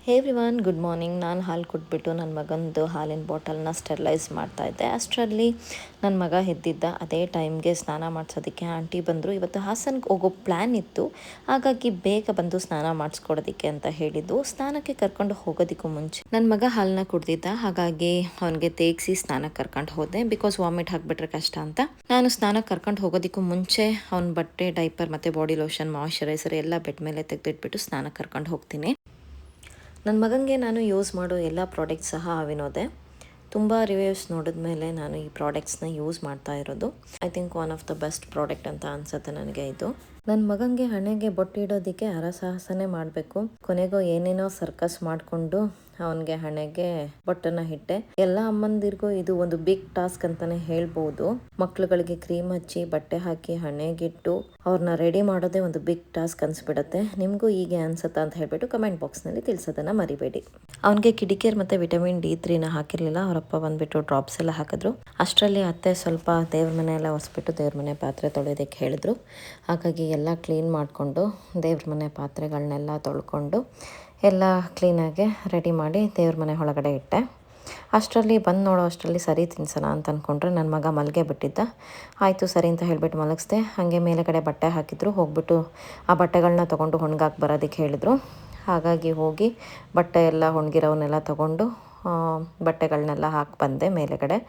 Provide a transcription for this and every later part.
ಹೇ everyone, good morning. ನಾನು ಹಾಲು ಕೊಟ್ಬಿಟ್ಟು ನನ್ನ ಮಗಂದು ಹಾಲಿನ ಬಾಟಲ್ನ ಸ್ಟೆರಿಲೈಸ್ ಮಾಡ್ತಾಯಿದ್ದೆ. ಅಷ್ಟರಲ್ಲಿ ನನ್ನ ಮಗ ಎದ್ದಿದ್ದ. ಅದೇ ಟೈಮ್ಗೆ ಸ್ನಾನ ಮಾಡಿಸೋದಕ್ಕೆ ಆಂಟಿ ಬಂದರು. ಇವತ್ತು ಹಾಸನ್ಗೆ ಹೋಗೋ ಪ್ಲ್ಯಾನ್ ಇತ್ತು, ಹಾಗಾಗಿ ಬೇಗ ಬಂದು ಸ್ನಾನ ಮಾಡಿಸ್ಕೊಡೋದಕ್ಕೆ ಅಂತ ಹೇಳಿದ್ದು. ಸ್ನಾನಕ್ಕೆ ಕರ್ಕೊಂಡು ಹೋಗೋದಕ್ಕೂ ಮುಂಚೆ ನನ್ನ ಮಗ ಹಾಲನ್ನ ಕುಡ್ದಿದ್ದ, ಹಾಗಾಗಿ ಅವನಿಗೆ ತೇಗಿಸಿ ಸ್ನಾನಕ್ಕೆ ಕರ್ಕೊಂಡು ಹೋದೆ. ಬಿಕಾಸ್ ವಾಮಿಟ್ ಹಾಕಿಬಿಟ್ರೆ ಕಷ್ಟ ಅಂತ. ನಾನು ಸ್ನಾನಕ್ಕೆ ಕರ್ಕೊಂಡು ಹೋಗೋದಕ್ಕೂ ಮುಂಚೆ ಅವ್ನ ಬಟ್ಟೆ, ಡೈಪರ್ ಮತ್ತು ಬಾಡಿ ಲೋಷನ್, ಮಾಯ್ಶ್ಚರೈಸರ್ ಎಲ್ಲ ಬೆಡ್ ಮೇಲೆ ತೆಗೆದಿಟ್ಬಿಟ್ಟು ಸ್ನಾನಕ್ಕೆ ಕರ್ಕೊಂಡು ಹೋಗ್ತೀನಿ. ನನ್ನ ಮಗನಿಗೆ ನಾನು ಯೂಸ್ ಮಾಡೋ ಎಲ್ಲ ಪ್ರಾಡಕ್ಟ್ಸ್ ಸಹ ಅವಿನೋದೆ. ತುಂಬ ರಿವ್ಯೂಸ್ ನೋಡಿದ ಮೇಲೆ ನಾನು ಈ ಪ್ರಾಡಕ್ಟ್ಸ್ನ ಯೂಸ್ ಮಾಡ್ತಾ ಇರೋದು. I think one of the best product ಅಂತ ಅನಿಸುತ್ತೆ ನನಗೆ ಇದು. ನನ್ನ ಮಗನಿಗೆ ಹಣೆಗೆ ಬೊಟ್ಟು ಇಡೋದಕ್ಕೆ ಹರಸಾಹಸನೇ ಮಾಡಬೇಕು. ಕೊನೆಗೂ ಏನೇನೋ ಸರ್ಕಸ್ ಮಾಡಿಕೊಂಡು ಅವನಿಗೆ ಹಣೆಗೆ ಬೊಟ್ಟನ್ನು ಇಟ್ಟೆ. ಎಲ್ಲ ಅಮ್ಮಂದಿರಿಗೂ ಇದು ಒಂದು ಬಿಗ್ ಟಾಸ್ಕ್ ಅಂತಾನೆ ಹೇಳ್ಬೋದು. ಮಕ್ಳುಗಳಿಗೆ ಕ್ರೀಮ್ ಹಚ್ಚಿ, ಬಟ್ಟೆ ಹಾಕಿ, ಹಣೆಗಿಟ್ಟು ಅವ್ರನ್ನ ರೆಡಿ ಮಾಡೋದೇ ಒಂದು ಬಿಗ್ ಟಾಸ್ಕ್ ಅನ್ಸ್ಬಿಡುತ್ತೆ. ನಿಮಗೂ ಹೀಗೆ ಅನ್ಸುತ್ತಾ ಅಂತ ಹೇಳ್ಬಿಟ್ಟು ಕಮೆಂಟ್ ಬಾಕ್ಸ್ನಲ್ಲಿ ತಿಳಿಸೋದನ್ನು ಮರಿಬೇಡಿ. ಅವನಿಗೆ ಕಿಡಿಕೇರ್ ಮತ್ತು ವಿಟಮಿನ್ D3 ಹಾಕಿರಲಿಲ್ಲ. ಅವರಪ್ಪ ಬಂದುಬಿಟ್ಟು ಡ್ರಾಪ್ಸ್ ಎಲ್ಲ ಹಾಕಿದ್ರು. ಅಷ್ಟರಲ್ಲಿ ಅತ್ತೆ ಸ್ವಲ್ಪ ದೇವ್ರ ಮನೆ ಎಲ್ಲ ಒರೆಸ್ಬಿಟ್ಟು ದೇವ್ರ ಮನೆ ಪಾತ್ರೆ ತೊಳೆಯೋದಕ್ಕೆ ಹೇಳಿದ್ರು. ಹಾಗಾಗಿ ಎಲ್ಲ ಕ್ಲೀನ್ ಮಾಡಿಕೊಂಡು ದೇವ್ರ ಮನೆ ಪಾತ್ರೆಗಳನ್ನೆಲ್ಲ ತೊಳ್ಕೊಂಡು ಎಲ್ಲ ಕ್ಲೀನಾಗಿ ರೆಡಿ ಮಾಡಿ ದೇವ್ರ ಮನೆ ಒಳಗಡೆ ಇಟ್ಟೆ. ಅಷ್ಟರಲ್ಲಿ ಬಂದು ನೋಡೋ ಅಷ್ಟರಲ್ಲಿ ಸರಿ ತಿನ್ಸೋಣ ಅಂತ ಅಂದ್ಕೊಂಡ್ರೆ ನನ್ನ ಮಗ ಮಲಗೇ ಬಿಟ್ಟಿದ್ದ. ಆಯಿತು ಸರಿ ಅಂತ ಹೇಳಿಬಿಟ್ಟು ಮಲಗಿಸ್ದೆ. ಹಾಗೆ ಮೇಲೆಗಡೆ ಬಟ್ಟೆ ಹಾಕಿದ್ರು. ಹೋಗ್ಬಿಟ್ಟು ಆ ಬಟ್ಟೆಗಳನ್ನ ತೊಗೊಂಡು ಒಣಗಾಕಿ ಬರೋದಕ್ಕೆ ಹೇಳಿದರು. ಹಾಗಾಗಿ ಹೋಗಿ ಬಟ್ಟೆ ಎಲ್ಲ ಒಣಗಿರೋವನ್ನೆಲ್ಲ ತೊಗೊಂಡು ಬಟ್ಟೆಗಳನ್ನೆಲ್ಲ ಹಾಕಿ ಬಂದೆ ಮೇಲೆಗಡೆ.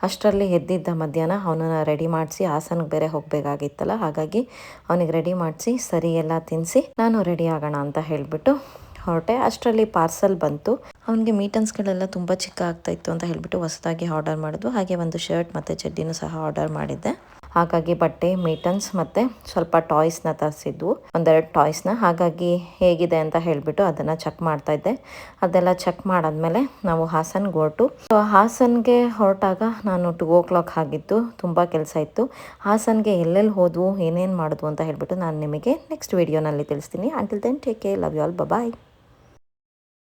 ಅಷ್ಟರಲ್ಲಿ ಎದ್ದಿದ್ದ ಮಧ್ಯಾಹ್ನ ಅವನನ್ನು ರೆಡಿ ಮಾಡಿಸಿ ಹಾಸನ್ಗೆ ಬೇರೆ ಹೋಗಬೇಕಾಗಿತ್ತಲ್ಲ, ಹಾಗಾಗಿ ಅವನಿಗೆ ರೆಡಿ ಮಾಡಿಸಿ ಸರಿ ಎಲ್ಲ ತಿನ್ನಿಸಿ ನಾನು ರೆಡಿ ಆಗೋಣ ಅಂತ ಹೇಳಿಬಿಟ್ಟು ಹೊರಟೆ. ಅಷ್ಟರಲ್ಲಿ ಪಾರ್ಸಲ್ ಬಂತು. ಅವನಿಗೆ ಮೀಟನ್ಸ್ಗಳೆಲ್ಲ ತುಂಬ ಚಿಕ್ಕ ಆಗ್ತಾಯಿತ್ತು ಅಂತ ಹೇಳಿಬಿಟ್ಟು ಹೊಸದಾಗಿ ಆರ್ಡರ್ ಮಾಡಿದ್ವು. ಹಾಗೆ ಒಂದು ಶರ್ಟ್ ಮತ್ತು ಚಡ್ಡಿನೂ ಸಹ ಆರ್ಡರ್ ಮಾಡಿದ್ದೆ. ಹಾಗಾಗಿ ಬಟ್ಟೆ, ಮೀಟನ್ಸ್ ಮತ್ತು ಸ್ವಲ್ಪ ಟಾಯ್ಸ್ನ ತರಿಸಿದ್ವು, ಒಂದೆರಡು ಟಾಯ್ಸ್ನ. ಹಾಗಾಗಿ ಹೇಗಿದೆ ಅಂತ ಹೇಳಿಬಿಟ್ಟು ಅದನ್ನು ಚೆಕ್ ಮಾಡ್ತಾಯಿದ್ದೆ. ಅದೆಲ್ಲ ಚೆಕ್ ಮಾಡಾದ್ಮೇಲೆ ನಾವು ಹಾಸನ್ಗೆ ಹೊರಟು. ಹಾಸನ್ಗೆ ಹೊರಟಾಗ ನಾನು 2 o'clock ಆಗಿತ್ತು. ತುಂಬ ಕೆಲಸ ಇತ್ತು. ಹಾಸನ್ಗೆ ಎಲ್ಲೆಲ್ಲಿ ಹೋದ್ವು, ಏನೇನು ಮಾಡಿದ್ವು ಅಂತ ಹೇಳಿಬಿಟ್ಟು ನಾನು ನಿಮಗೆ ನೆಕ್ಸ್ಟ್ ವೀಡಿಯೋನಲ್ಲಿ ತಿಳಿಸ್ತೀನಿ. Until then take care, love you all, bye.